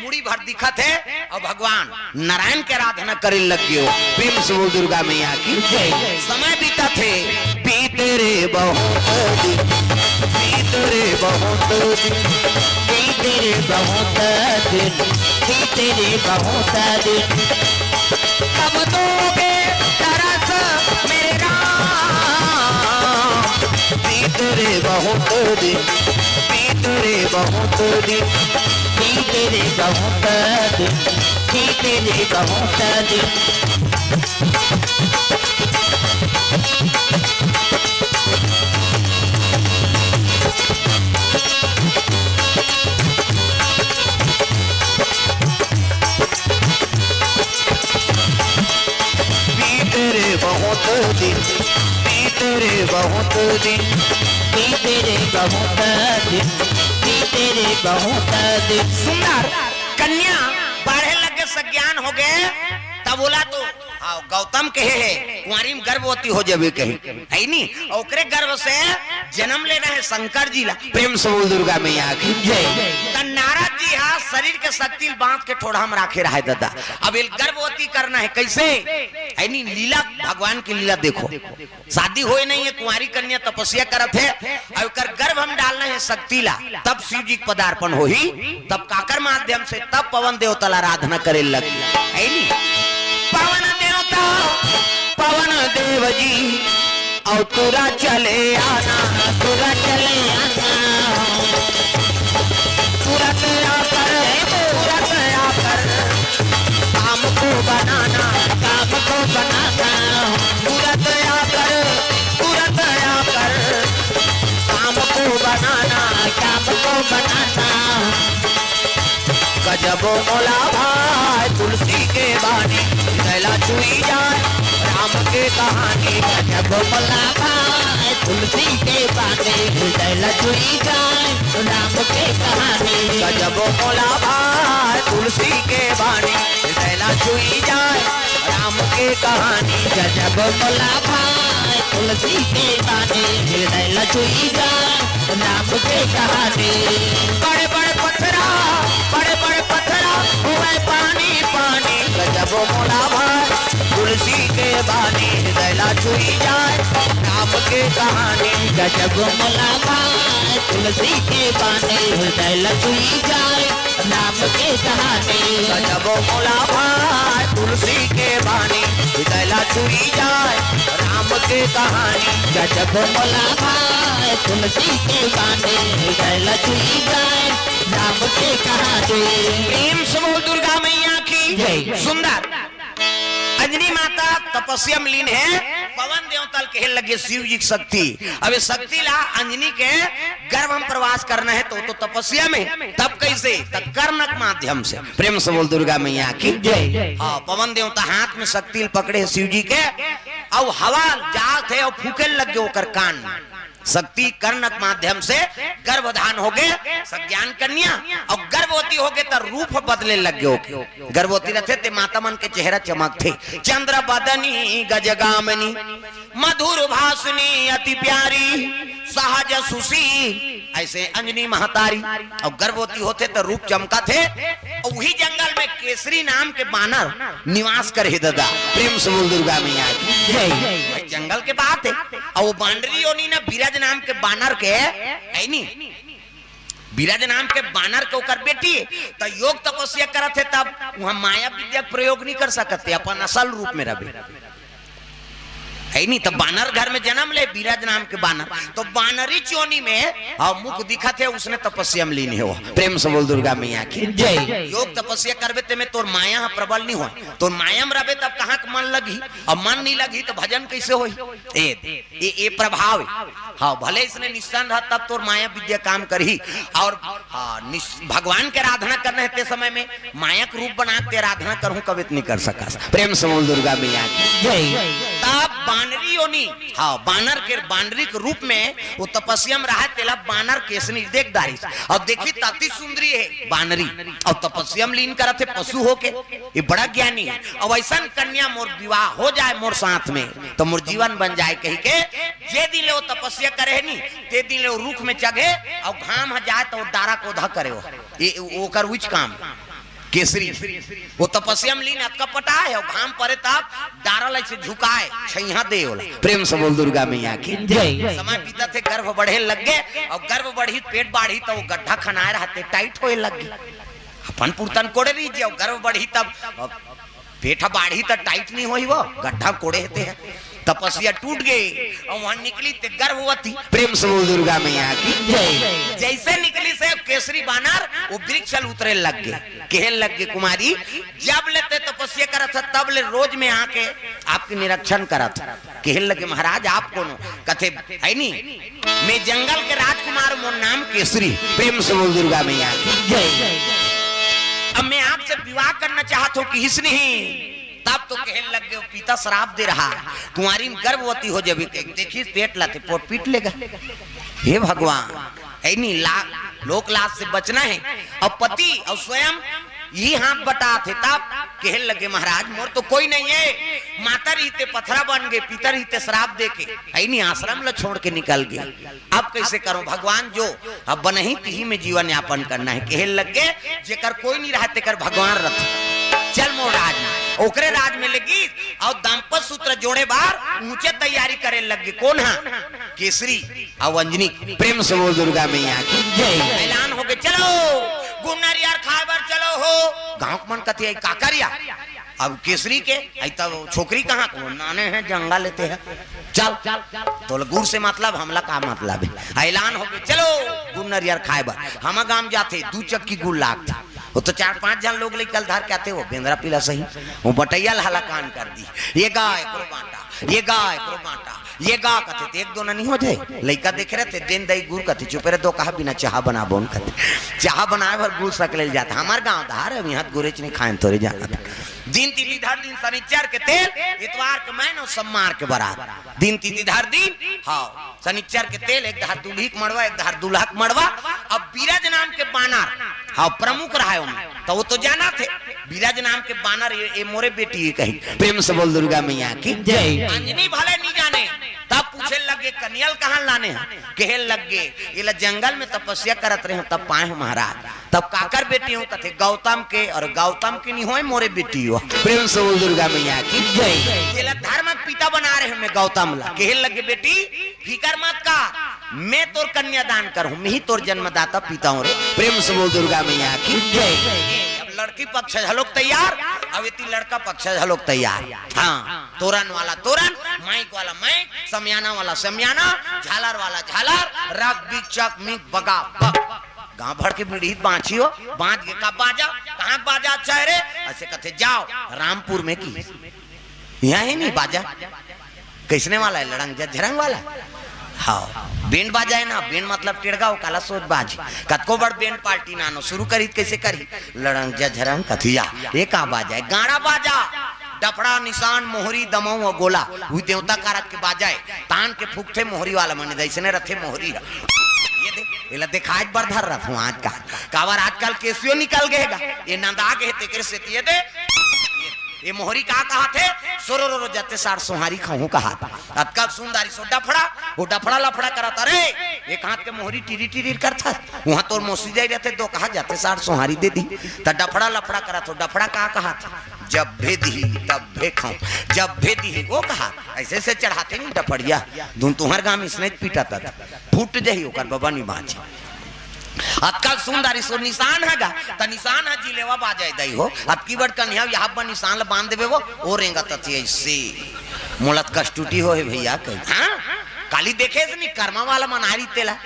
मुड़ी भर दिखत है, और भगवान नारायण के आराधना करे लग गए। प्रेम से बोल दुर्गा मैया की जय। समय बीता थे बीते रे बहुत दिन, बीते रे बहुत दिन, बीते रे बहुत दिन, बीते रे बहुत दिन। कब दोगे तरस मेरे राम, बीते रे बहुत दिन, बीते रे बहुत दिन, बीते रे बहुत दिन, बीते रे बहुत दिन। बहुत दिन, बीते रे बहुत दिन, बीते रे बहुत दिन, बीते रे बहुत दिन। सुंदर कन्या बाढ़े लगे सज्ञान हो गए तब बोला तो हाँ गौतम कहे है कुंवारी में गर्भवती हो जावे कही है नी ओकरे गर्भ से जन्म लेना है शंकर जी ला प्रेम से बोल दुर्गा मैया की जय। त नारद जी हाँ शरीर के शक्ति बांध के ठोड़ा हम राखे रहा है दादा। अब ये गर्भवती करना है कैसे है नी लीला भगवान की लीला देखो। शादी होए नहीं है कुंवारी कन्या तपस्या करत है और कर गर्भ हम डालना है शक्ति ला तब शिव जी पदार्पण हो ही तब काकर माध्यम से तब पवन देवता ला आराधना करे लगी है नी। पवन देवता पवन देव जी और तुरा चले आना तुरा चले आना तुरंत आकर काम को बनाना काम को बनाना तुरंत आकर काम को बनाना काम को बनाना। गजबो मोला भाई तुलसी के बानी गला छुई जाए राम के कहानी गजब मला भाई तुलसी के बाते हृदय छुई जाए राम के कहानी। गजबो मोला भाई तुलसी के बानी गला छुई जाए राम के कहानी। गजब मला भाई तुलसी के बाते हृदय छुई जाए राम के कहानी। बड़े बड़े पत्थरा हुए पानी पानी गजबो मोला भाई तुलसी के बानी गला छुई जाए राम के कहानी। गजब मला भाई तुलसी के बाते हृदय छुई जाए राम के कहानी। गजबो मोला भाई तुलसी के बानी गला छुई जाए राम के कहानी। गजब मला भाई तुलसी के बाते हृदय छुई जाए राम के कहानी। प्रेम से बोल दुर्गा मैया की जय। सुंदर अंजनी माता तपस्या में लीन है पवन देवतल के लगे शिव जी की शक्ति। अब शक्ति ला अंजनी के गर्भ हम प्रवास करना है तो तपस्या में तब कैसे तब कर्णक माध्यम से प्रेम से बोल दुर्गा मैया की जय। हाँ पवन देवता हाथ में शक्ति पकड़े शिव जी के और हवा जात है और फूके लग गए ओकर कान शक्ति कर्णक माध्यम से गर्भधान हो गए सज्ञान कन्या और गर्भवती हो गए तो रूप बदले लग गए। गर्भवती रहते थे माता मन के चेहरा चमक थे चंद्र बदनी गजगामनी मधुर भाषणी अति प्यारी सहज सुशी ऐसे अंजनी महतारी और गर्भवती होते तो रूप चमका थे और वही जंगल में केसरी नाम के बानर निवास करे दादा प्रेम से बोल दुर्गा मैया की जय। जंगल के बात है और वो बानरी ओनी ना बिराज नाम के बानर के है नी बिराज नाम के बानर के ओकर बेटी तो योग तपस्या करत है तब वहां माया विद्या प्रयोग नहीं कर सकते अपन असल रूप में रहे है नहीं। तो बानर घर में जन्म ले बिराज नाम के बानर तो बानरी चोनी में मुख दिखा थे उसने तपस्या में लीन है वो प्रेम से बोल दुर्गा मैया की जय। योग तपस्या करबे ते में तोर माया प्रबल नहीं हो तोर माया में रहे तब कहाँ मन लगी और मन नहीं लगी तो भजन कैसे हो ये प्रभाव है। हाँ भले इसने निष्ठान रहा तब तोर माया विद्या काम करी और भगवान के आराधना करने ते समय में माया के रूप बना के आराधना करूं कभी नहीं कर सका प्रेम से बोल दुर्गा मैया की जय। तब बानरी ओनी हाँ बानरी के रूप में वो तपस्या में रहा तेला बानर केसनी देखदारी और देखी ताती सुंदरी है बानरी और तपस्या में लीन करा थे पशु होके ये बड़ा ज्ञानी है और ऐसा कन्या मोर विवाह हो जाए मोर साथ में तो मोर जीवन बन जाए कही के जे दिन ले वो तपस्या करे नी ते दिन ले वो रुख में चढ़े और घाम जाए तो दारा को धा करे वो कर उच काम केसरी वो तपस्या में लीन कपटा है और घाम पड़े तब दारा से झुकाए छैया दे प्रेम से बोल दुर्गा मैया की जय। समय बीता थे गर्भ बढ़े लग गए और गर्भ बढ़ी पेट बाढ़ी तो वो गड्ढा खनाए रहते टाइट होए लग गए अपन पुरतन कोड़े रही और गर्भ बढ़ी तब पेट बाढ़ी तो टाइट नहीं हुई वो गड्ढा कोड़े होते हैं तपस्या टूट गई और वहां निकली ते गर्भवती प्रेम से बोल दुर्गा मैया की जय। जैसे निकली से केसरी बानर वो वृक्ष उतरे लग गए कहने लग गए कुमारी जब लेते तपस्या करा था तब ले रोज में आके आपकी निरीक्षण करा था कहने लगे महाराज आप कौन कथे है नी मैं जंगल के राजकुमार मोर नाम केसरी प्रेम से बोल दुर्गा मैया की जय। अब मैं आपसे विवाह करना चाहता हूँ कि इसने ही तब तो कहने लग गए पिता श्राप दे रहा है, तुम्हारी गर्भवती हो जाबी, देखिए पेट लाते पोट पीट लेगा। हे भगवान, ऐनी लोक लाज से बचना है। और पति और स्वयं यही हाथ बटा थे, तब कहने लगे महाराज मोर तो कोई नहीं है, माता रीते पथरा बन गए, पिता रीते श्राप दे के ऐनी आश्रम ला छोड़ के निकल गए। अब कैसे करो भगवान, जो अब बनही तिही में जीवन यापन करना है। कहने लगे जेकर कोई नहीं रहा तेकर भगवान रथ, चल मोर राज में, ओकरे राज में लगी और दाम्पत्य सूत्र जोड़े बार ऊंचे तैयारी करे लग गए। कौन है? केसरी और अंजनी। प्रेम से बोल दुर्गा मैया की जय। ऐलान हो गए चलो गुन्नर यार खाबर चलो हो। गांव मन कथे आई काकरिया, अब केसरी के आई तब छोकरी कहाँ को नाने हैं जंगा लेते हैं, चल तो गुड़ से मतलब हमला का मतलब है। ऐलान हो गए चलो गुन्नर यार खाबर। हम गांव जाते 2 चक्की गुड़ लागता, वो तो 4-5 जन लोग लेकर धार के आते, वो बेंद्रा पीला सही वो बटैया हला कान कर दी, ये गाय करो बांटा, ये गाय करो बांटा, ये गा कथे तो 1-2 नहीं हो जाए। लड़का देख रहे थे दिन दही गुड़ कथे चुप रहे, 2 कहा बिना चाह बना बोन कथे, चाह बनाए भर गुड़ सकले जाता। हमार गांव धार अब यहाँ गुरेच नहीं खाए थोड़े जाना था। दिन तिथिधर दिन शनिचर के तेल, इतवार के महीनों सम्मार के बरात। दिन तिथिधर दिन हाँ शनिचर के तेल, एक धार दूल्ही के मड़वा, एक धार दूल्हा के मड़वा। अब बीरज नाम के बानर हाँ प्रमुख रहा है, तो वो तो जाना थे बीरज नाम के बानर ये मोरे बेटी कही। प्रेम से बोल दुर्गा मैया की जय। अंजनी भले नहीं जाने, तब पूछे लगे कन्यल कहाँ लाने हैं। कहे लगे ये जंगल में तपस्या करत रहे, तब पाए महाराज। तब काकर बेटी हूँ कथे गौतम के, और गौतम की नहीं हो मोरे बेटी हो। प्रेम से बोल दुर्गा मैया की जय। धर्म पिता बना रहे मैं गौतम ला। कहे लगे बेटी फिकर मत का, मैं तोर कन्यादान करूं, मैं ही तोर जन्मदाता पिता हूं रे। प्रेम से बोल दुर्गा मैया की जय। अब लड़की पक्ष झलोक तैयार, अब इतनी लड़का पक्ष झलोक तैयार। हाँ तोरण वाला तोरण, माइक वाला माइक, समियाना वाला समियाना, झालर वाला झालर, रग बिचक मिक बगा बग। गांव भर के बीड़ी बांची हो, बांध के का बाजा, कहाँ बाजा अच्छा है रे, ऐसे कहते जाओ रामपुर में की, यहाँ ही नहीं बाजा कैसने वाला है, लड़ंग झरंग वाला। हाँ बैंड बाजा है ना, बैंड मतलब टेड़गा हो काला सोच बाज कतको बड़ बैंड पार्टी नानो शुरू करी कैसे करी, लड़ंग झरंग कथिया ये का बाजा है, गाड़ा बाजा, डफड़ा निशान मोहरी दमऊ और गोला हुई देवता कारक के बाजाए, तान के फूकते मोहरी वाला मने जैसे रथे मोहरी है। ये दिखाई बरधर रथ हूँ आज का कावर, आजकल केसियो निकल गएगा, ये नंदा के तेकर से ये दे ये मोहरी कहा कहा थे सोरो जाते सार सोहारी खाऊं कहा था। अतका सुंदरी सो डफड़ा, वो डफड़ा लफड़ा करता रे, एक हाथ के मोहरी टीरी टीरी करता, वहां तो मोसी जाई रहते, 2 कहा जाते सार सोहारी दे दी, तो डफड़ा लफड़ा करा। तो डफड़ा कहा था जब भे दी तब भे खाऊं, जब भे दी वो कहा ऐसे से चढ़ाते नहीं डफड़िया धुन तुम्हार गांव इसने पीटा था, फूट जाही ओकर बाबा नहीं बाँच। अतका सुंदरी सो निशान हैगा, त निशान है जिलेवा बाजाय दई हो, अब की बड़ कन्या यहाँ पर निशान ला बांध देबे वो ओरेंगा तती ऐसे मोलत कष्टुटी हो है भैया कहीं। हाँ काली देखे से नहीं कर्मा वाला मनारी तेला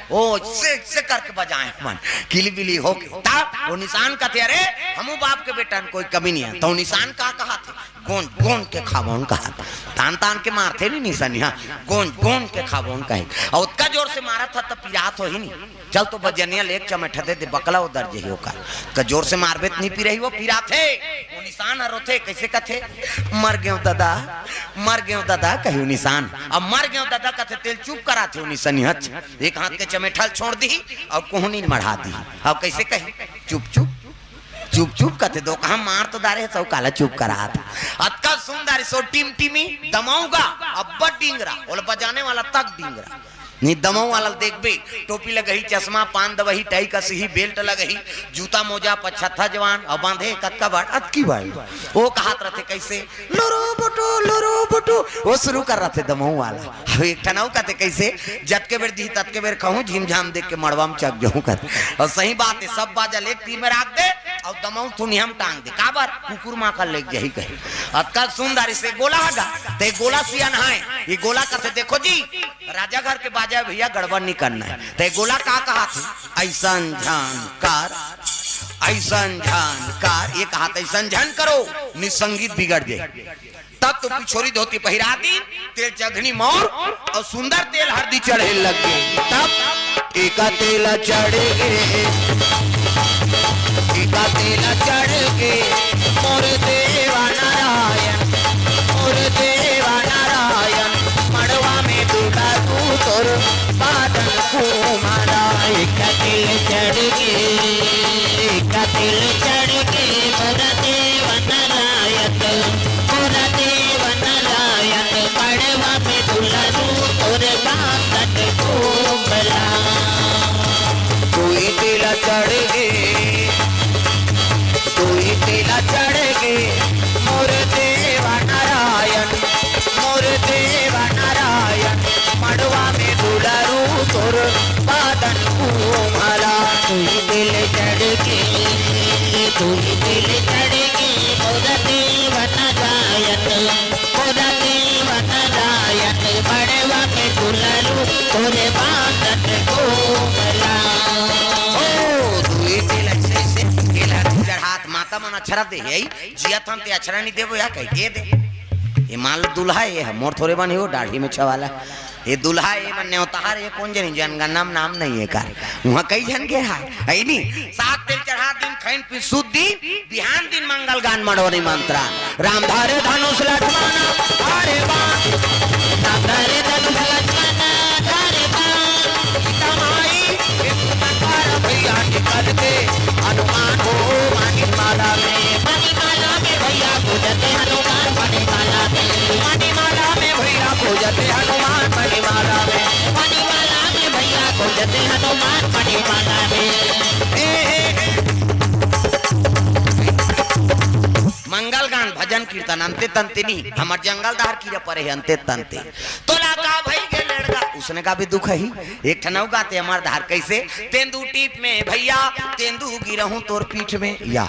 ओ से करके बजाए मन किली बिली हो के, तब वो निशान का थे अरे हमू बाप के बेटा कोई कमी नहीं है, तो निशान का कहा थे गोन गोन के खाबोन कहा, तान तान के मारते नहीं निशान, हाँ गोन गोन के खाबोन कहे, और उतना जोर से मारा था तब पिरात हो ही नहीं, चल तो बजनिया लेक चमट दे बकला उधर जही का जोर से मारबे नहीं पी रही वो पिरा थे, वो निशान रोथे कैसे कथे मर गयो दादा, मर गयो दादा कही निशान, अब मर गयो दादा कथे तेल चुप करा थे निशानी हच, एक हाथ के चमेठल छोड़ दी और कोहनी मढ़ा दी, अब कैसे कही चुप चुप चुप चुप कहते, 2 कहा मार तो दारे सब काला चुप करा था। अतका सुंदर सो टीम टीमी दमाऊंगा अब्बा डिंगरा और बजाने वाला तक डिंगरा नहीं दमऊ वाला देख बे, टोपी लगही, चश्मा पान दबही, टाई कसही, बेल्ट लगही, जूता मोजा पछत्था जवान और बांधे कतका बाट अतकी भाई वो कहात रहते कैसे लोरो बटो वो शुरू कर रहे थे दमऊ वाला। अब एक ठनाऊ कहते कैसे जत के बेर दी तत के बेर कहूं झीम झाम देख के मड़वा में चक जाऊं कहते, और सही बात है सब बाजा लेक तीर में रख दे और दमऊ तुनी हम टांग दे काबर कुकुर मां का लेक जही कहे। अतका सुंदर से गोला हगा ते गोला सिया नहाए, ये गोला कहते देखो जी राजा घर के बाजा भैया गड़बड़ नहीं करना है, तो गोला कहा थे ऐसन झनकार ऐसन झनकार, ये कहा था ऐसन झन करो निसंगीत बिगड़ जाए, तब तो पिछोरी धोती पहिरा दी, तेल चघनी मोर और सुंदर तेल हरदी चढ़े लग गए, तब एका तेल चढ़ गए, एका तेल चढ़ के मोर देवा नारायण कोमला तू ही तेला चढ़ गे, तू ही तेला चढ़ गे मोर देवा नारायण, मोर देवा नारायण मड़वा में दुलारू तोर बादन कोमला। तू ही दिल चढ़ के, तू ही दिल चढ़ के मोरा देवा नारायण, मोरा देवा नारायण मड़वा में दुलारू तोरे बादन कोमला। हाथ माता मन अक्षरा दे यही जिया थन ते अक्षरा नहीं देबो या कह के दे। ये मान लो दुल्हा ये है मोर थोड़े बन हो दाढ़ी में छवाला, ये दुल्हा ये बनने उतार ये कौन जनी जन का नाम नहीं है कार वहां कई जन के है नहीं। 7 तेल चढ़ा दिन खैन पिसुद्धी बिहान दिन मंगल गान मड़ोरी मंत्रा राम धारे धनुष लक्ष्मण धारे बाण, राम धारे धनुष लक्ष्मण धारे बाण, सीता माई एक नकार भैया निकल के हनुमान हो मणिमाला में, मणिमाला में भैया पूजते हनुमान मणिमाला में, मणिमाला में भैया पूजते हनुमान मणिमाला में, मणिमाला में भैया पूजते हनुमान मणिमाला में। मंगल गान भजन कीर्तन अंते तंते नहीं हमार जंगल दार की परे है अंते तंते तो लाका भाई के लड़का उसने का भी दुख है ही एक ठनौ गाते हमार धार कैसे तेंदू टीप में भैया तेंदू गिरहूं तोर पीठ में या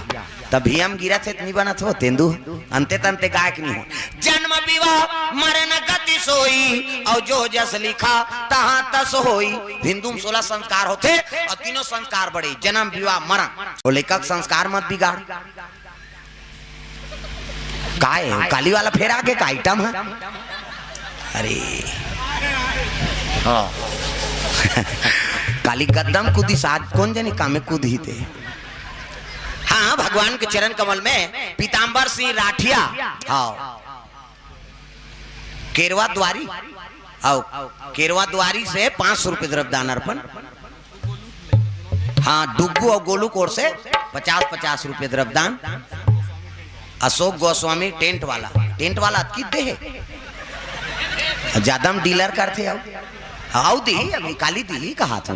तभी हम गिरा थे नहीं बना थो तेंदू अंते तंते गायक नहीं हो। जन्म विवाह मरण गति सोई और जो जस लिखा तहां तस होई। हिंदू में 16 संस्कार होते और तीनों संस्कार बड़े जन्म विवाह मरण और लेखक संस्कार मत बिगाड़ काय काली वाला फेर आगे का आइटम है। अरे काली कदम कूदी साथ कौन जानी कामे कूद ही थे। हाँ भगवान के चरण कमल में पीताम्बर सिंह राठिया हाँ केरवा द्वारी आओ केरवा द्वारी से 500 रुपए द्रव्यदान अर्पण। हाँ डुग्गू और गोलू कोर से 50-50 रुपए द्रव्यदान। अशोक गोस्वामी टेंट वाला कितने है ज्यादा हम डीलर करते आओ दी अभी काली दी कहा था